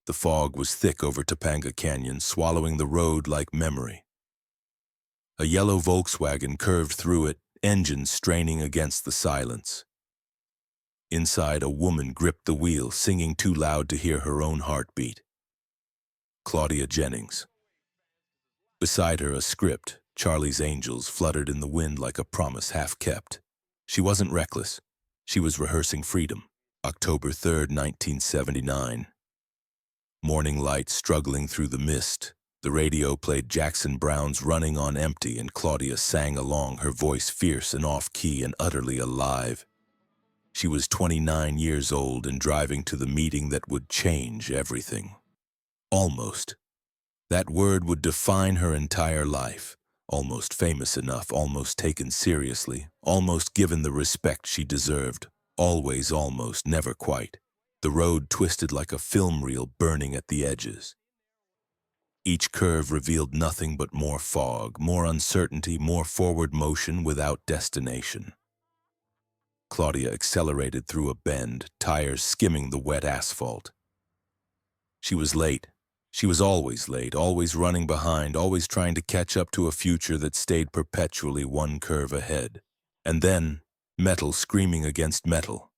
The fog was thick over Topanga Canyon, swallowing the road like memory. A yellow Volkswagen curved through it, engines straining against the silence. Inside, a woman gripped the wheel, singing too loud to hear her own heartbeat. Claudia Jennings. Beside her, a script, Charlie's Angels, fluttered in the wind like a promise half-kept. She wasn't reckless. She was rehearsing freedom. October 3rd, 1979. Morning light struggling through the mist. The radio played Jackson Browne's Running on Empty, and Claudia sang along, her voice fierce and off-key and utterly alive. She was 29 years old and driving to the meeting that would change everything. Almost. That word would define her entire life. Almost famous enough, almost taken seriously, almost given the respect she deserved. Always almost, never quite. The road twisted like a film reel, burning at the edges. Each curve revealed nothing but more fog, more uncertainty, more forward motion without destination. Claudia accelerated through a bend, tires skimming the wet asphalt. She was late. She was always late, always running behind, always trying to catch up to a future that stayed perpetually one curve ahead. And then, metal screaming against metal,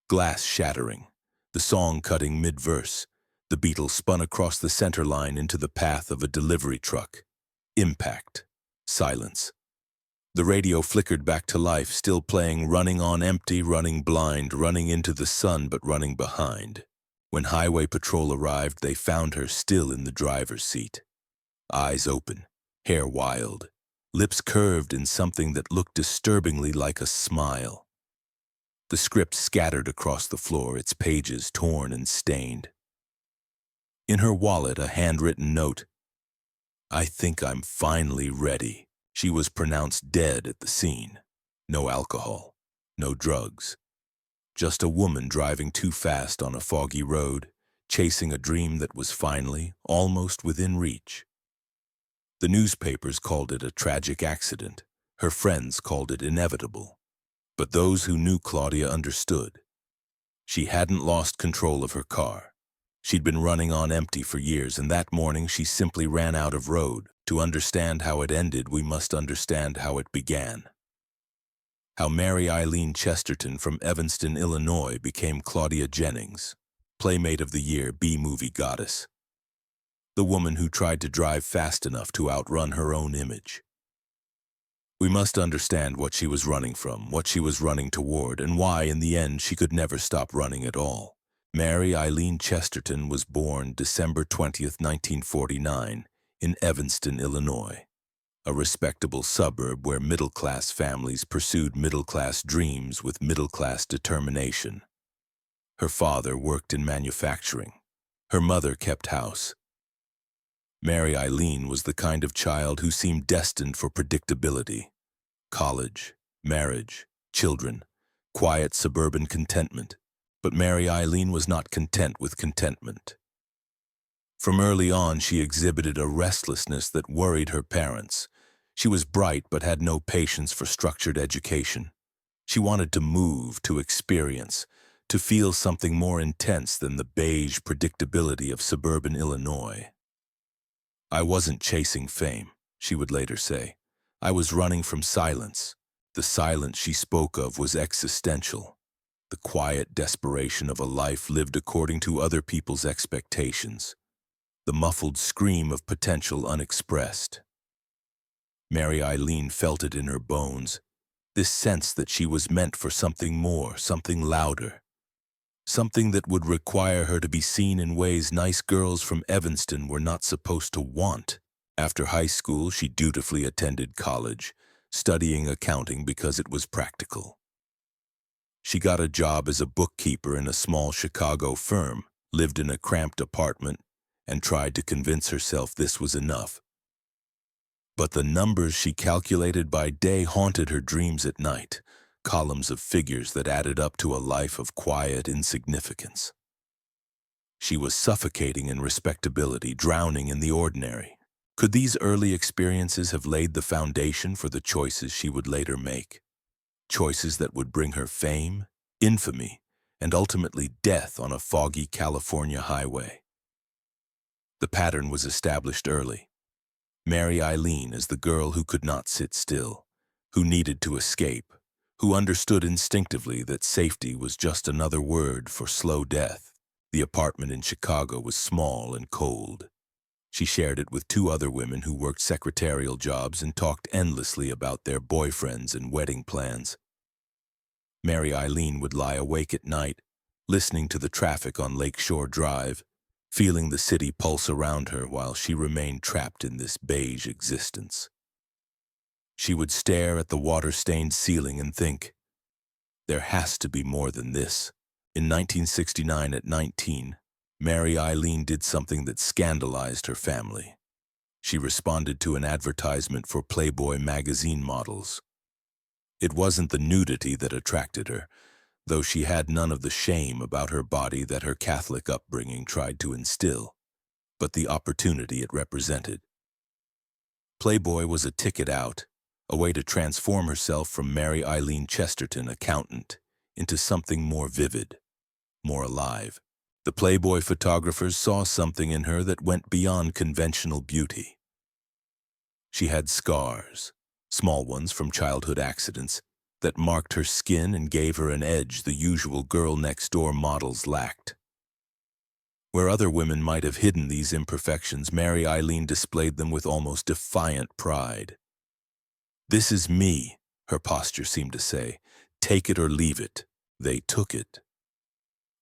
glass shattering, the song cutting mid-verse. The Beatles spun across the center line into the path of a delivery truck. Impact. Silence. The radio flickered back to life, still playing Running on Empty, running blind, running into the sun but running behind. When highway patrol arrived, they found her still in the driver's seat. Eyes open, hair wild, lips curved in something that looked disturbingly like a smile. The script scattered across the floor, its pages torn and stained. In her wallet, a handwritten note. "I think I'm finally ready." She was pronounced dead at the scene. No alcohol, no drugs. Just a woman driving too fast on a foggy road, chasing a dream that was finally, almost within reach. The newspapers called it a tragic accident. Her friends called it inevitable. But those who knew Claudia understood. She hadn't lost control of her car. She'd been running on empty for years, and that morning she simply ran out of road. To understand how it ended, we must understand how it began. How Mary Eileen Chesterton from Evanston, Illinois became Claudia Jennings, Playmate of the Year, B-movie goddess. The woman who tried to drive fast enough to outrun her own image. We must understand what she was running from, what she was running toward, and why, in the end, she could never stop running at all. Mary Eileen Chesterton was born December 20th, 1949, in Evanston, Illinois, a respectable suburb where middle-class families pursued middle-class dreams with middle-class determination. Her father worked in manufacturing. Her mother kept house. Mary Eileen was the kind of child who seemed destined for predictability. College, marriage, children, quiet suburban contentment. But Mary Eileen was not content with contentment. From early on, she exhibited a restlessness that worried her parents. She was bright but had no patience for structured education. She wanted to move, to experience, to feel something more intense than the beige predictability of suburban Illinois. "I wasn't chasing fame," she would later say. "I was running from silence." The silence she spoke of was existential. The quiet desperation of a life lived according to other people's expectations. The muffled scream of potential unexpressed. Mary Eileen felt it in her bones, this sense that she was meant for something more, something louder. Something that would require her to be seen in ways nice girls from Evanston were not supposed to want. After high school, she dutifully attended college, studying accounting because it was practical. She got a job as a bookkeeper in a small Chicago firm, lived in a cramped apartment, and tried to convince herself this was enough. But the numbers she calculated by day haunted her dreams at night, columns of figures that added up to a life of quiet insignificance. She was suffocating in respectability, drowning in the ordinary. Could these early experiences have laid the foundation for the choices she would later make? Choices that would bring her fame, infamy, and ultimately death on a foggy California highway. The pattern was established early. Mary Eileen as the girl who could not sit still, who needed to escape, who understood instinctively that safety was just another word for slow death. The apartment in Chicago was small and cold. She shared it with two other women who worked secretarial jobs and talked endlessly about their boyfriends and wedding plans. Mary Eileen would lie awake at night, listening to the traffic on Lakeshore Drive, feeling the city pulse around her while she remained trapped in this beige existence. She would stare at the water-stained ceiling and think, there has to be more than this. In 1969, at 19, Mary Eileen did something that scandalized her family. She responded to an advertisement for Playboy magazine models. It wasn't the nudity that attracted her, though she had none of the shame about her body that her Catholic upbringing tried to instill, but the opportunity it represented. Playboy was a ticket out, a way to transform herself from Mary Eileen Chesterton, accountant, into something more vivid, more alive. The Playboy photographers saw something in her that went beyond conventional beauty. She had scars, small ones from childhood accidents, that marked her skin and gave her an edge the usual girl-next-door models lacked. Where other women might have hidden these imperfections, Mary Eileen displayed them with almost defiant pride. "This is me," her posture seemed to say. "Take it or leave it." They took it.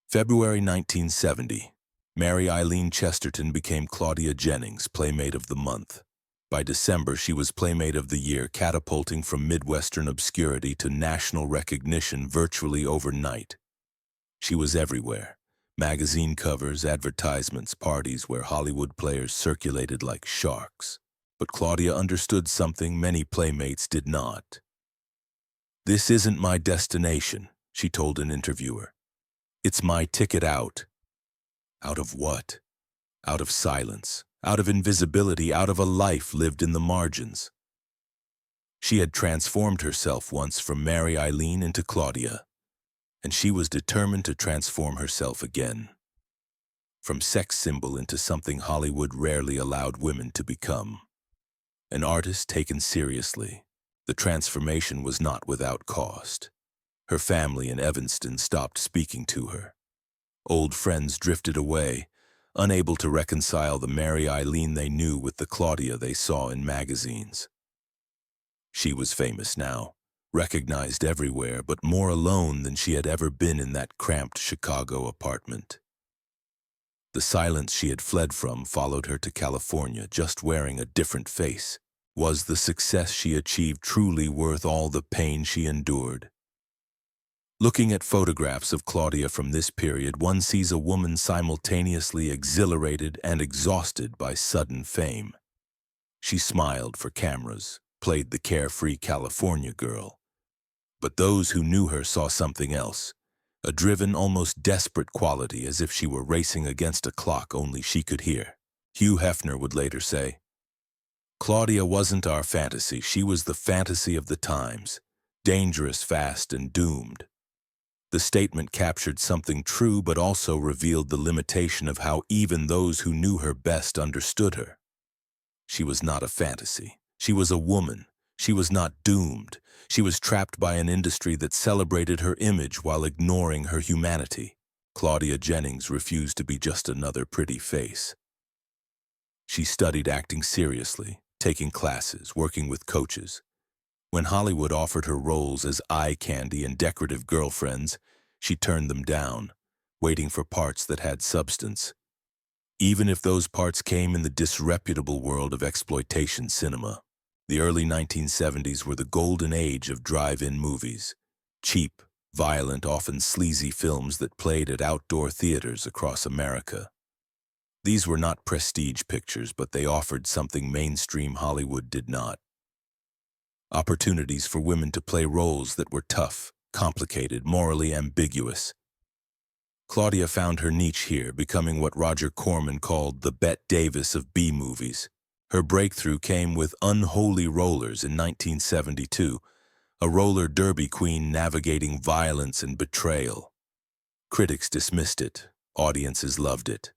February 1970, Mary Eileen Chesterton became Claudia Jennings, Playmate of the Month. By December, she was Playmate of the Year, catapulting from Midwestern obscurity to national recognition virtually overnight. She was everywhere. Magazine covers, advertisements, parties where Hollywood players circulated like sharks. But Claudia understood something many Playmates did not. "This isn't my destination," she told an interviewer. "It's my ticket out." Out of what? Out of silence, out of invisibility, out of a life lived in the margins. She had transformed herself once from Mary Eileen into Claudia, and she was determined to transform herself again. From sex symbol into something Hollywood rarely allowed women to become. An artist taken seriously, the transformation was not without cost. Her family in Evanston stopped speaking to her. Old friends drifted away, unable to reconcile the Mary Eileen they knew with the Claudia they saw in magazines. She was famous now, recognized everywhere, but more alone than she had ever been in that cramped Chicago apartment. The silence she had fled from followed her to California, just wearing a different face. Was the success she achieved truly worth all the pain she endured? Looking at photographs of Claudia from this period, one sees a woman simultaneously exhilarated and exhausted by sudden fame. She smiled for cameras, played the carefree California girl. But those who knew her saw something else, a driven, almost desperate quality, as if she were racing against a clock only she could hear. Hugh Hefner would later say, "Claudia wasn't our fantasy, she was the fantasy of the times, dangerous, fast, and doomed." The statement captured something true but also revealed the limitation of how even those who knew her best understood her. She was not a fantasy. She was a woman. She was not doomed. She was trapped by an industry that celebrated her image while ignoring her humanity. Claudia Jennings refused to be just another pretty face. She studied acting seriously, taking classes, working with coaches. When Hollywood offered her roles as eye candy and decorative girlfriends, she turned them down, waiting for parts that had substance, even if those parts came in the disreputable world of exploitation cinema. The early 1970s were the golden age of drive-in movies, cheap, violent, often sleazy films that played at outdoor theaters across America. These were not prestige pictures, but they offered something mainstream Hollywood did not. Opportunities for women to play roles that were tough, complicated, morally ambiguous. Claudia found her niche here, becoming what Roger Corman called the Bette Davis of B-movies. Her breakthrough came with Unholy Rollers in 1972, a roller derby queen navigating violence and betrayal. Critics dismissed it, audiences loved it.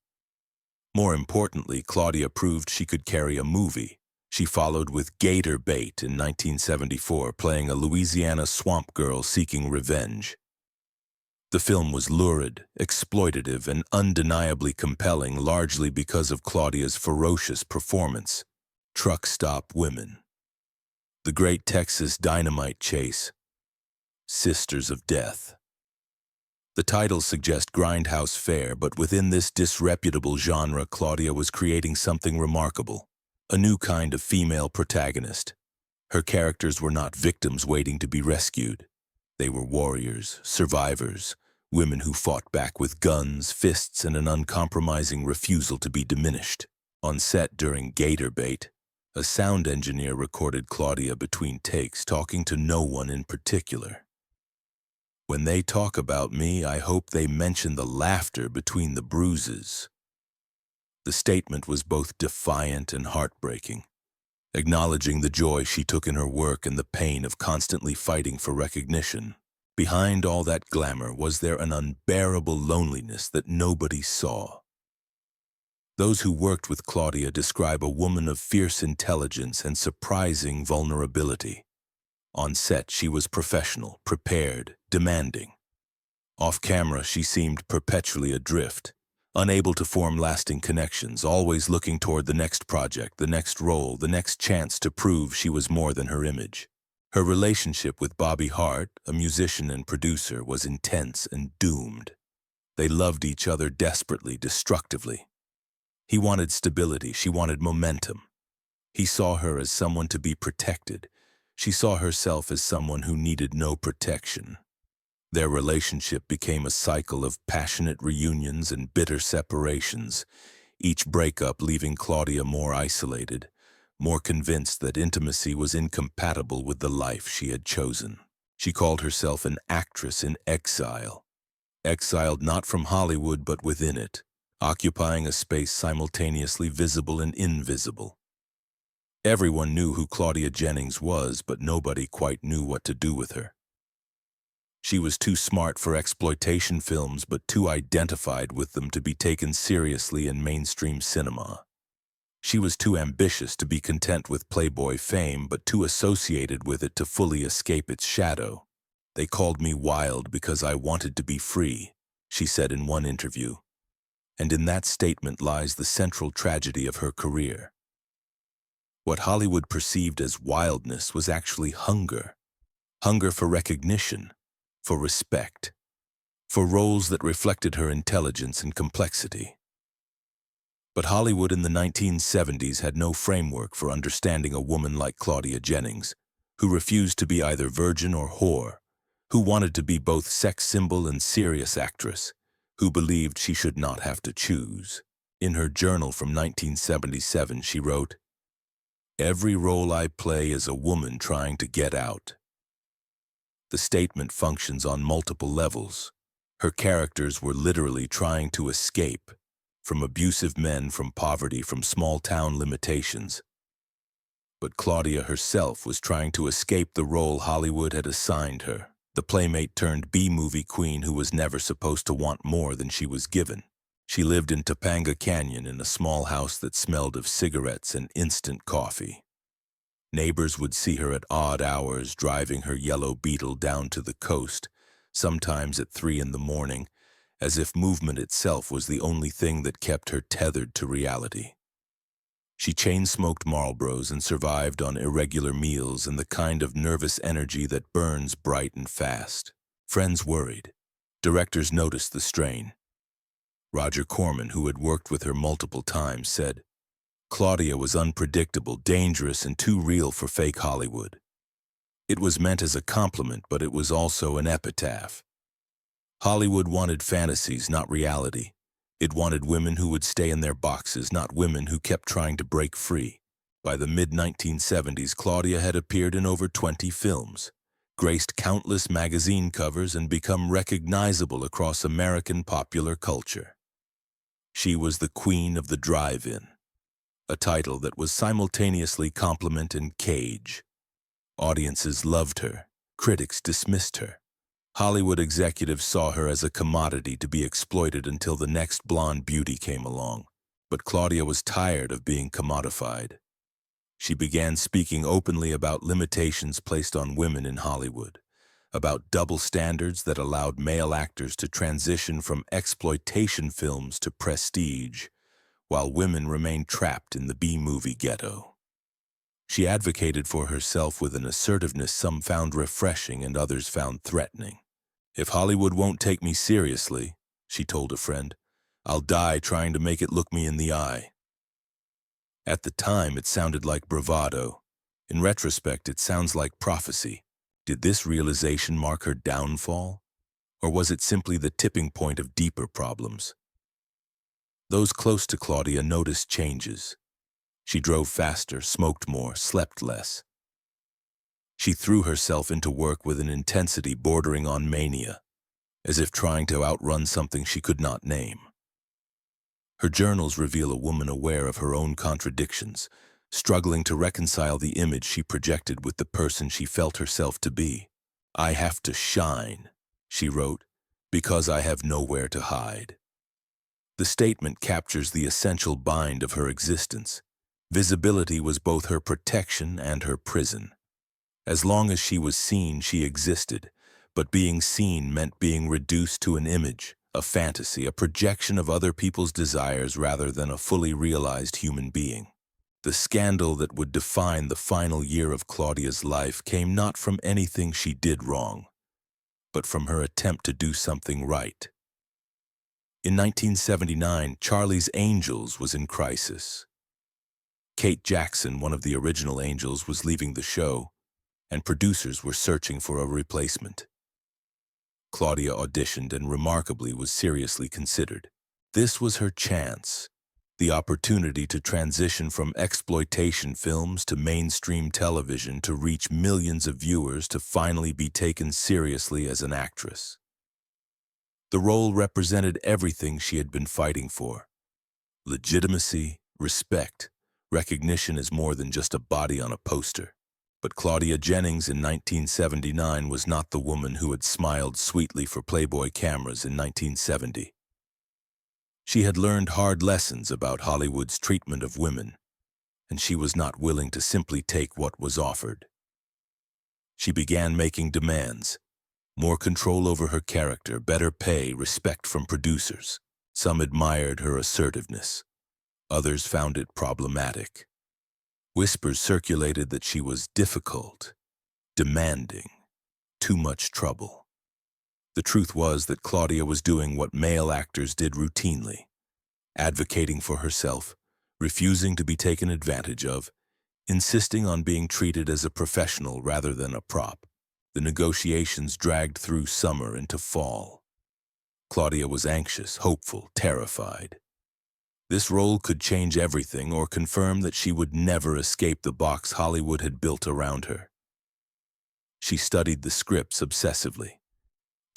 More importantly, Claudia proved she could carry a movie. She followed with Gator Bait in 1974, playing a Louisiana swamp girl seeking revenge. The film was lurid, exploitative, and undeniably compelling, largely because of Claudia's ferocious performance. Truck Stop Women, The Great Texas Dynamite Chase, Sisters of Death. The titles suggest grindhouse fare, but within this disreputable genre, Claudia was creating something remarkable. A new kind of female protagonist. Her characters were not victims waiting to be rescued. They were warriors, survivors, women who fought back with guns, fists, and an uncompromising refusal to be diminished. On set during Gator Bait, a sound engineer recorded Claudia between takes, talking to no one in particular. "When they talk about me, I hope they mention the laughter between the bruises." The statement was both defiant and heartbreaking, acknowledging the joy she took in her work and the pain of constantly fighting for recognition. Behind all that glamour, was there an unbearable loneliness that nobody saw? Those who worked with Claudia describe a woman of fierce intelligence and surprising vulnerability. On set, she was professional, prepared, demanding. Off camera, she seemed perpetually adrift, unable to form lasting connections, always looking toward the next project, the next role, the next chance to prove she was more than her image. Her relationship with Bobby Hart, a musician and producer, was intense and doomed. They loved each other desperately, destructively. He wanted stability, she wanted momentum. He saw her as someone to be protected. She saw herself as someone who needed no protection. Their relationship became a cycle of passionate reunions and bitter separations, each breakup leaving Claudia more isolated, more convinced that intimacy was incompatible with the life she had chosen. She called herself an actress in exile, exiled not from Hollywood but within it, occupying a space simultaneously visible and invisible. Everyone knew who Claudia Jennings was, but nobody quite knew what to do with her. She was too smart for exploitation films, but too identified with them to be taken seriously in mainstream cinema. She was too ambitious to be content with Playboy fame, but too associated with it to fully escape its shadow. "They called me wild because I wanted to be free," she said in one interview. And in that statement lies the central tragedy of her career. What Hollywood perceived as wildness was actually hunger. Hunger for recognition, for respect, for roles that reflected her intelligence and complexity. But Hollywood in the 1970s had no framework for understanding a woman like Claudia Jennings, who refused to be either virgin or whore, who wanted to be both sex symbol and serious actress, who believed she should not have to choose. In her journal from 1977, she wrote, "Every role I play is a woman trying to get out." The statement functions on multiple levels. Her characters were literally trying to escape from abusive men, from poverty, from small-town limitations. But Claudia herself was trying to escape the role Hollywood had assigned her, the playmate-turned B-movie queen who was never supposed to want more than she was given. She lived in Topanga Canyon in a small house that smelled of cigarettes and instant coffee. Neighbors would see her at odd hours driving her yellow Beetle down to the coast, sometimes at 3 in the morning, as if movement itself was the only thing that kept her tethered to reality. She chain-smoked Marlboros and survived on irregular meals and the kind of nervous energy that burns bright and fast. Friends worried. Directors noticed the strain. Roger Corman, who had worked with her multiple times, said, "Claudia was unpredictable, dangerous, and too real for fake Hollywood." It was meant as a compliment, but it was also an epitaph. Hollywood wanted fantasies, not reality. It wanted women who would stay in their boxes, not women who kept trying to break free. By the mid-1970s, Claudia had appeared in over 20 films, graced countless magazine covers, and become recognizable across American popular culture. She was the queen of the drive-in, a title that was simultaneously compliment and cage. Audiences loved her, critics dismissed her. Hollywood executives saw her as a commodity to be exploited until the next blonde beauty came along. But Claudia was tired of being commodified. She began speaking openly about limitations placed on women in Hollywood, about double standards that allowed male actors to transition from exploitation films to prestige, while women remained trapped in the B-movie ghetto. She advocated for herself with an assertiveness some found refreshing and others found threatening. "If Hollywood won't take me seriously," she told a friend, "I'll die trying to make it look me in the eye." At the time, it sounded like bravado. In retrospect, it sounds like prophecy. Did this realization mark her downfall? Or was it simply the tipping point of deeper problems? Those close to Claudia noticed changes. She drove faster, smoked more, slept less. She threw herself into work with an intensity bordering on mania, as if trying to outrun something she could not name. Her journals reveal a woman aware of her own contradictions, struggling to reconcile the image she projected with the person she felt herself to be. "I have to shine," she wrote, "because I have nowhere to hide." The statement captures the essential bind of her existence. Visibility was both her protection and her prison. As long as she was seen, she existed, but being seen meant being reduced to an image, a fantasy, a projection of other people's desires rather than a fully realized human being. The scandal that would define the final year of Claudia's life came not from anything she did wrong, but from her attempt to do something right. In 1979, Charlie's Angels was in crisis. Kate Jackson, one of the original Angels, was leaving the show, and producers were searching for a replacement. Claudia auditioned and remarkably was seriously considered. This was her chance, the opportunity to transition from exploitation films to mainstream television, to reach millions of viewers, to finally be taken seriously as an actress. The role represented everything she had been fighting for: legitimacy, respect, recognition as more than just a body on a poster. But Claudia Jennings in 1979 was not the woman who had smiled sweetly for Playboy cameras in 1970. She had learned hard lessons about Hollywood's treatment of women, and she was not willing to simply take what was offered. She began making demands: more control over her character, better pay, respect from producers. Some admired her assertiveness. Others found it problematic. Whispers circulated that she was difficult, demanding, too much trouble. The truth was that Claudia was doing what male actors did routinely: advocating for herself, refusing to be taken advantage of, insisting on being treated as a professional rather than a prop. The negotiations dragged through summer into fall. Claudia was anxious, hopeful, terrified. This role could change everything or confirm that she would never escape the box Hollywood had built around her. She studied the scripts obsessively,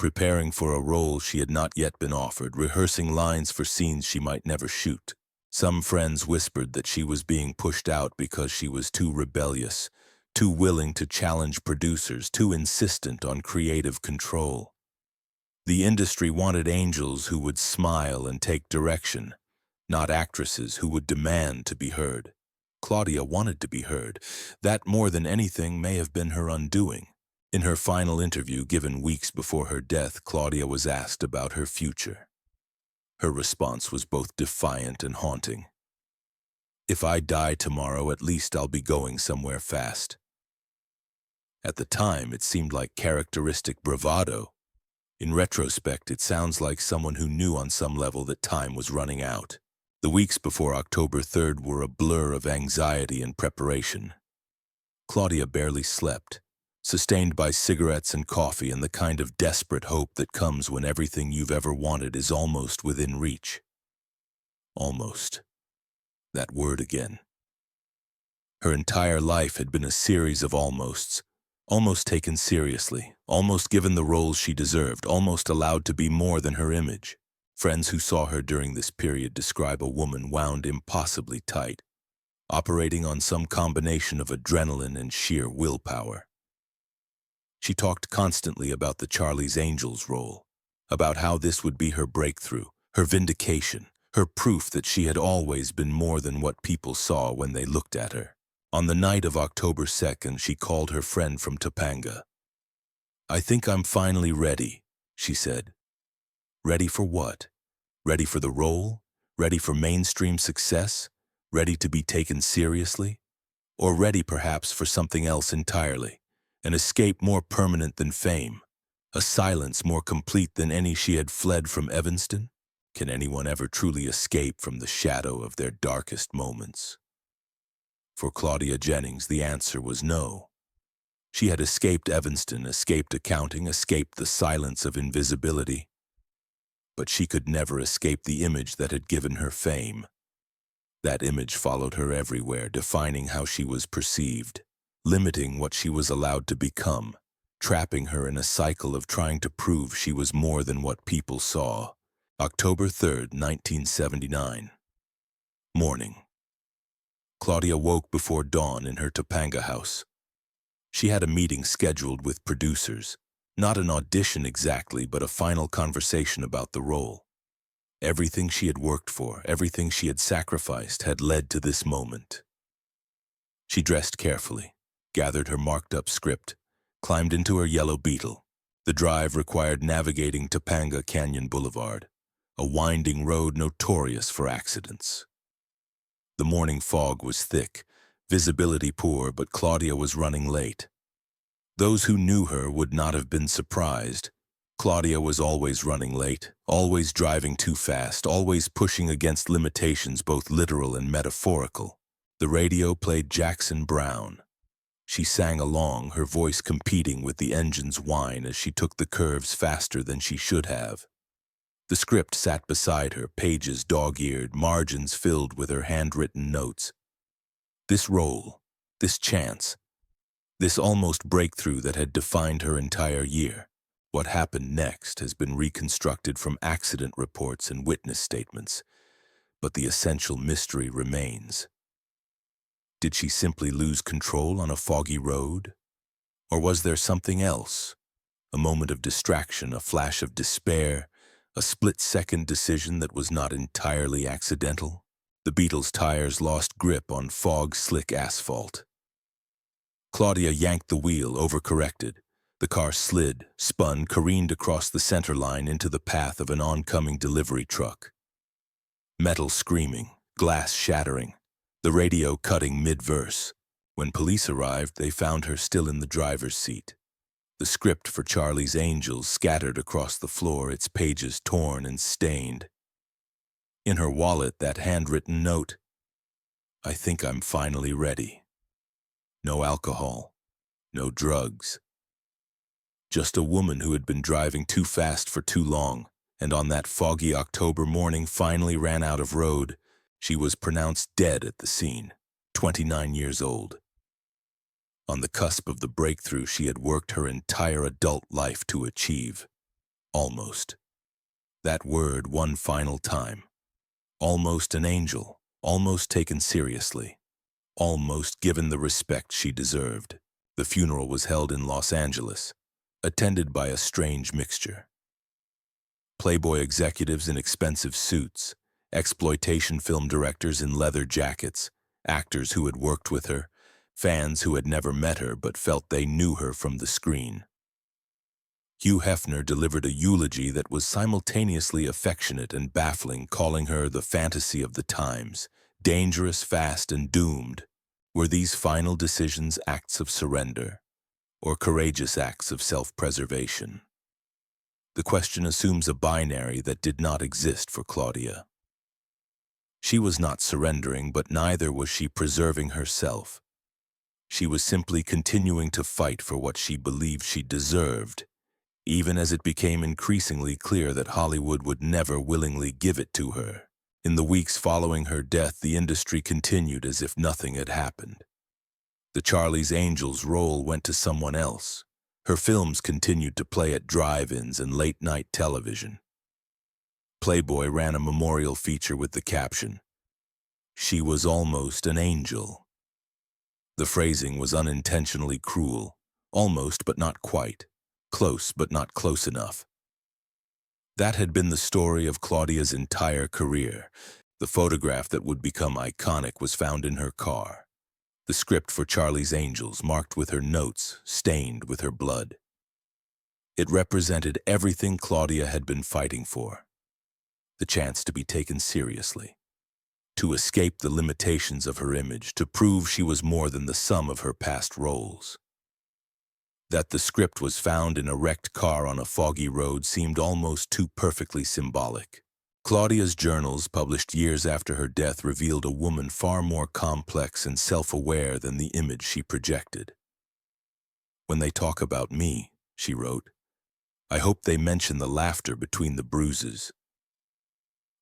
preparing for a role she had not yet been offered, rehearsing lines for scenes she might never shoot. Some friends whispered that she was being pushed out because she was too rebellious, too willing to challenge producers, too insistent on creative control. The industry wanted angels who would smile and take direction, not actresses who would demand to be heard. Claudia wanted to be heard. That, more than anything, may have been her undoing. In her final interview given weeks before her death, Claudia was asked about her future. Her response was both defiant and haunting. "If I die tomorrow, at least I'll be going somewhere fast." At the time, it seemed like characteristic bravado. In retrospect, it sounds like someone who knew on some level that time was running out. The weeks before October 3rd were a blur of anxiety and preparation. Claudia barely slept, sustained by cigarettes and coffee and the kind of desperate hope that comes when everything you've ever wanted is almost within reach. Almost. That word again. Her entire life had been a series of almosts. Almost taken seriously, almost given the roles she deserved, almost allowed to be more than her image. Friends who saw her during this period describe a woman wound impossibly tight, operating on some combination of adrenaline and sheer willpower. She talked constantly about the Charlie's Angels role, about how this would be her breakthrough, her vindication, her proof that she had always been more than what people saw when they looked at her. On the night of October 2nd, she called her friend from Topanga. "I think I'm finally ready," she said. Ready for what? Ready for the role? Ready for mainstream success? Ready to be taken seriously? Or ready perhaps for something else entirely? An escape more permanent than fame? A silence more complete than any she had fled from Evanston? Can anyone ever truly escape from the shadow of their darkest moments? For Claudia Jennings, the answer was no. She had escaped Evanston, escaped accounting, escaped the silence of invisibility. But she could never escape the image that had given her fame. That image followed her everywhere, defining how she was perceived, limiting what she was allowed to become, trapping her in a cycle of trying to prove she was more than what people saw. October 3rd, 1979. Morning. Claudia woke before dawn in her Topanga house. She had a meeting scheduled with producers, not an audition exactly, but a final conversation about the role. Everything she had worked for, everything she had sacrificed had led to this moment. She dressed carefully, gathered her marked-up script, climbed into her yellow Beetle. The drive required navigating Topanga Canyon Boulevard, a winding road notorious for accidents. The morning fog was thick, visibility poor, but Claudia was running late. Those who knew her would not have been surprised. Claudia was always running late, always driving too fast, always pushing against limitations both literal and metaphorical. The radio played Jackson Browne. She sang along, her voice competing with the engine's whine as she took the curves faster than she should have. The script sat beside her, pages dog-eared, margins filled with her handwritten notes. This role, this chance, this almost breakthrough that had defined her entire year. What happened next has been reconstructed from accident reports and witness statements, but the essential mystery remains. Did she simply lose control on a foggy road? Or was there something else? A moment of distraction, a flash of despair, a split-second decision that was not entirely accidental? The Beetle's tires lost grip on fog-slick asphalt. Claudia yanked the wheel, overcorrected. The car slid, spun, careened across the center line into the path of an oncoming delivery truck. Metal screaming, glass shattering, the radio cutting mid-verse. When police arrived, they found her still in the driver's seat. The script for Charlie's Angels scattered across the floor, its pages torn and stained. In her wallet, that handwritten note, "I think I'm finally ready." No alcohol, no drugs. Just a woman who had been driving too fast for too long, and on that foggy October morning finally ran out of road. She was pronounced dead at the scene, 29 years old. On the cusp of the breakthrough she had worked her entire adult life to achieve. Almost. That word one final time. Almost an angel, almost taken seriously, almost given the respect she deserved. The funeral was held in Los Angeles, attended by a strange mixture. Playboy executives in expensive suits, exploitation film directors in leather jackets, actors who had worked with her, fans who had never met her but felt they knew her from the screen. Hugh Hefner delivered a eulogy that was simultaneously affectionate and baffling, calling her the fantasy of the times, dangerous, fast, and doomed. Were these final decisions acts of surrender, or courageous acts of self-preservation? The question assumes a binary that did not exist for Claudia. She was not surrendering, but neither was she preserving herself. She was simply continuing to fight for what she believed she deserved, even as it became increasingly clear that Hollywood would never willingly give it to her. In the weeks following her death, the industry continued as if nothing had happened. The Charlie's Angels role went to someone else. Her films continued to play at drive-ins and late-night television. Playboy ran a memorial feature with the caption, "She was almost an angel." The phrasing was unintentionally cruel, almost but not quite, close but not close enough. That had been the story of Claudia's entire career. The photograph that would become iconic was found in her car. The script for Charlie's Angels, marked with her notes, stained with her blood. It represented everything Claudia had been fighting for. The chance to be taken seriously, to escape the limitations of her image, to prove she was more than the sum of her past roles. That the script was found in a wrecked car on a foggy road seemed almost too perfectly symbolic. Claudia's journals, published years after her death, revealed a woman far more complex and self-aware than the image she projected. "When they talk about me," she wrote, "I hope they mention the laughter between the bruises."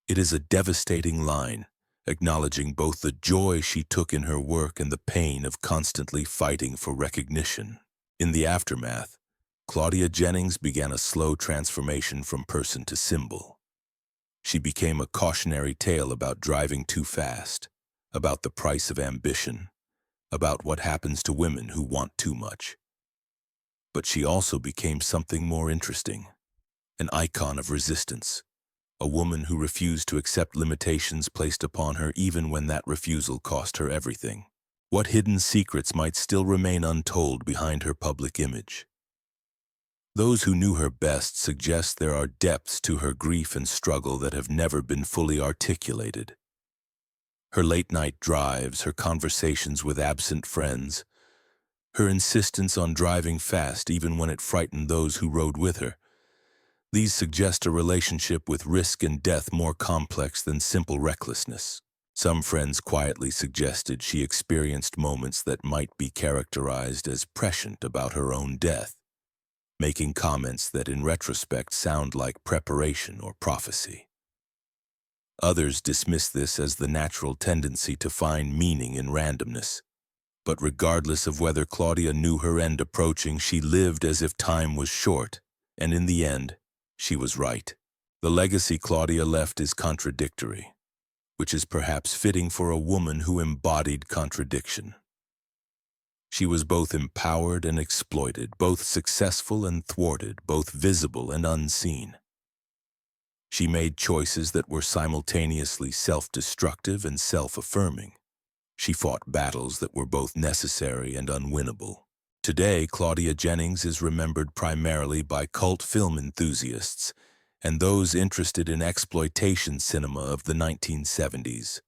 It is a devastating line, acknowledging both the joy she took in her work and the pain of constantly fighting for recognition. In the aftermath, Claudia Jennings began a slow transformation from person to symbol. She became a cautionary tale about driving too fast, about the price of ambition, about what happens to women who want too much. But she also became something more interesting, an icon of resistance, a woman who refused to accept limitations placed upon her even when that refusal cost her everything. What hidden secrets might still remain untold behind her public image? Those who knew her best suggest there are depths to her grief and struggle that have never been fully articulated. Her late-night drives, her conversations with absent friends, her insistence on driving fast even when it frightened those who rode with her. These suggest a relationship with risk and death more complex than simple recklessness. Some friends quietly suggested she experienced moments that might be characterized as prescient about her own death, making comments that in retrospect sound like preparation or prophecy. Others dismiss this as the natural tendency to find meaning in randomness. But regardless of whether Claudia knew her end approaching, she lived as if time was short, and in the end, she was right. The legacy Claudia left is contradictory, which is perhaps fitting for a woman who embodied contradiction. She was both empowered and exploited, both successful and thwarted, both visible and unseen. She made choices that were simultaneously self-destructive and self-affirming. She fought battles that were both necessary and unwinnable. Today, Claudia Jennings is remembered primarily by cult film enthusiasts and those interested in exploitation cinema of the 1970s.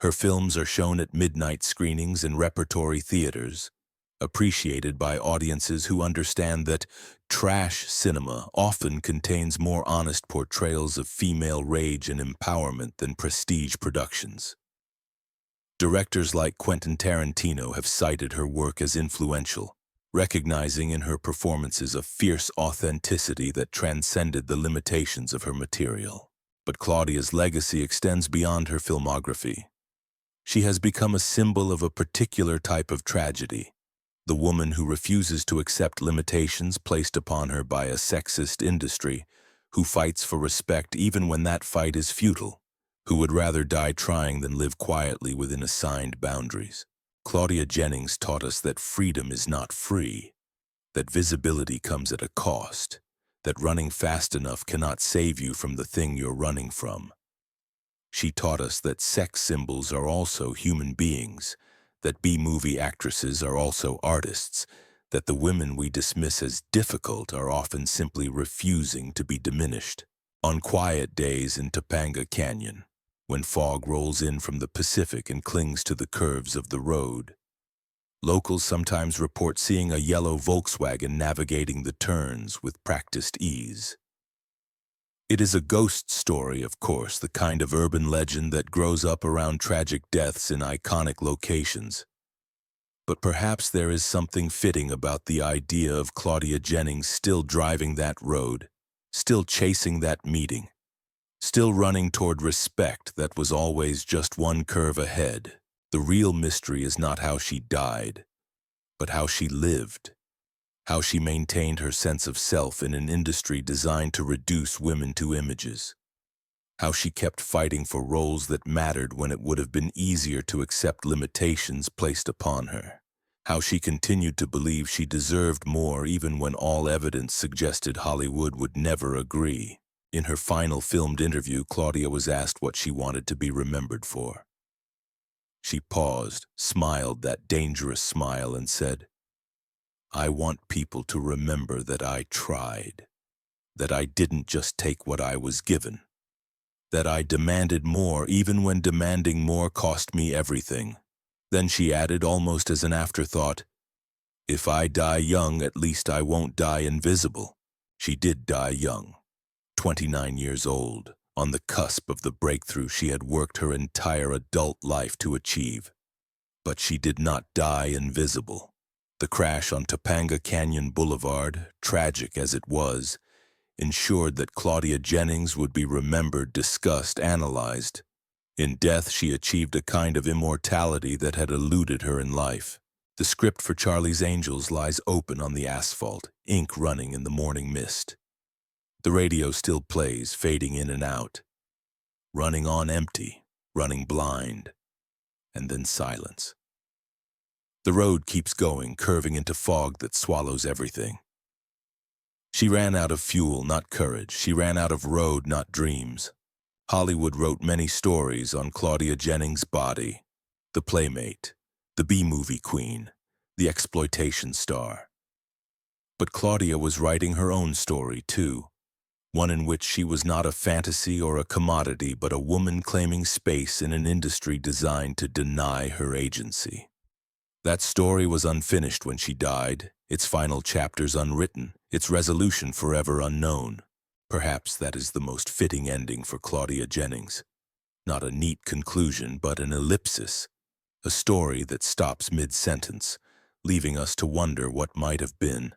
Her films are shown at midnight screenings in repertory theaters, appreciated by audiences who understand that trash cinema often contains more honest portrayals of female rage and empowerment than prestige productions. Directors like Quentin Tarantino have cited her work as influential, recognizing in her performances a fierce authenticity that transcended the limitations of her material. But Claudia's legacy extends beyond her filmography. She has become a symbol of a particular type of tragedy, the woman who refuses to accept limitations placed upon her by a sexist industry, who fights for respect even when that fight is futile, who would rather die trying than live quietly within assigned boundaries. Claudia Jennings taught us that freedom is not free, that visibility comes at a cost, that running fast enough cannot save you from the thing you're running from. She taught us that sex symbols are also human beings, that B-movie actresses are also artists, that the women we dismiss as difficult are often simply refusing to be diminished. On quiet days in Topanga Canyon, when fog rolls in from the Pacific and clings to the curves of the road, locals sometimes report seeing a yellow Volkswagen navigating the turns with practiced ease. It is a ghost story, of course, the kind of urban legend that grows up around tragic deaths in iconic locations. But perhaps there is something fitting about the idea of Claudia Jennings still driving that road, still chasing that meeting, still running toward respect that was always just one curve ahead. The real mystery is not how she died, but how she lived, how she maintained her sense of self in an industry designed to reduce women to images, how she kept fighting for roles that mattered when it would have been easier to accept limitations placed upon her, how she continued to believe she deserved more even when all evidence suggested Hollywood would never agree. In her final filmed interview, Claudia was asked what she wanted to be remembered for. She paused, smiled that dangerous smile, and said, "I want people to remember that I tried, that I didn't just take what I was given, that I demanded more even when demanding more cost me everything." Then she added, almost as an afterthought, "If I die young, at least I won't die invisible." She did die young, 29 years old, on the cusp of the breakthrough she had worked her entire adult life to achieve. But she did not die invisible. The crash on Topanga Canyon Boulevard, tragic as it was, ensured that Claudia Jennings would be remembered, discussed, analyzed. In death, she achieved a kind of immortality that had eluded her in life. The script for Charlie's Angels lies open on the asphalt, ink running in the morning mist. The radio still plays, fading in and out, running on empty, running blind, and then silence. The road keeps going, curving into fog that swallows everything. She ran out of fuel, not courage. She ran out of road, not dreams. Hollywood wrote many stories on Claudia Jennings' body, the playmate, the B-movie queen, the exploitation star. But Claudia was writing her own story, too, one in which she was not a fantasy or a commodity, but a woman claiming space in an industry designed to deny her agency. That story was unfinished when she died, its final chapters unwritten, its resolution forever unknown. Perhaps that is the most fitting ending for Claudia Jennings. Not a neat conclusion, but an ellipsis, a story that stops mid-sentence, leaving us to wonder what might have been.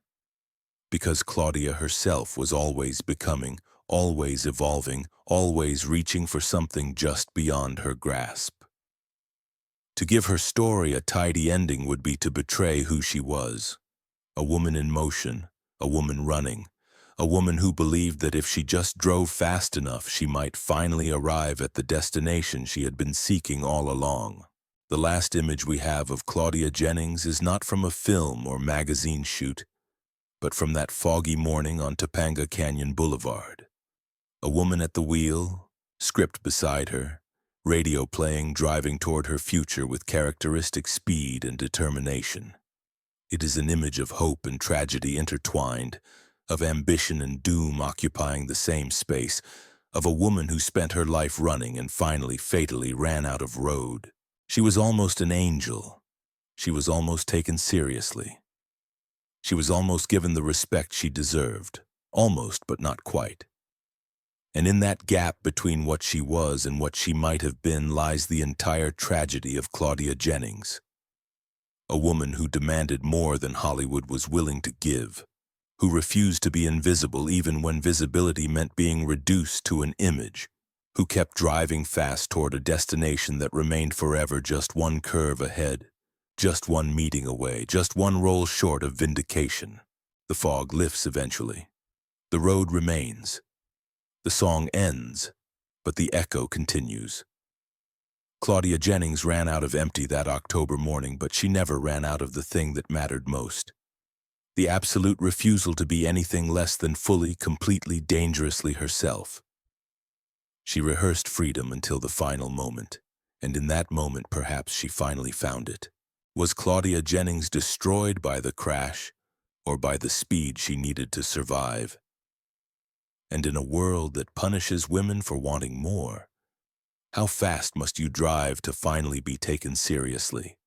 Because Claudia herself was always becoming, always evolving, always reaching for something just beyond her grasp. To give her story a tidy ending would be to betray who she was. A woman in motion, a woman running, a woman who believed that if she just drove fast enough, she might finally arrive at the destination she had been seeking all along. The last image we have of Claudia Jennings is not from a film or magazine shoot, but from that foggy morning on Topanga Canyon Boulevard. A woman at the wheel, script beside her, radio playing, driving toward her future with characteristic speed and determination. It is an image of hope and tragedy intertwined, of ambition and doom occupying the same space, of a woman who spent her life running and finally fatally ran out of road. She was almost an angel. She was almost taken seriously. She was almost given the respect she deserved. Almost, but not quite. And in that gap between what she was and what she might have been lies the entire tragedy of Claudia Jennings. A woman who demanded more than Hollywood was willing to give, who refused to be invisible even when visibility meant being reduced to an image, who kept driving fast toward a destination that remained forever just one curve ahead, just one meeting away, just one roll short of vindication. The fog lifts eventually. The road remains. The song ends, but the echo continues. Claudia Jennings ran out of empty that October morning, but she never ran out of the thing that mattered most. The absolute refusal to be anything less than fully, completely, dangerously herself. She rehearsed freedom until the final moment, and in that moment perhaps she finally found it. Was Claudia Jennings destroyed by the crash, or by the speed she needed to survive? And in a world that punishes women for wanting more, how fast must you drive to finally be taken seriously?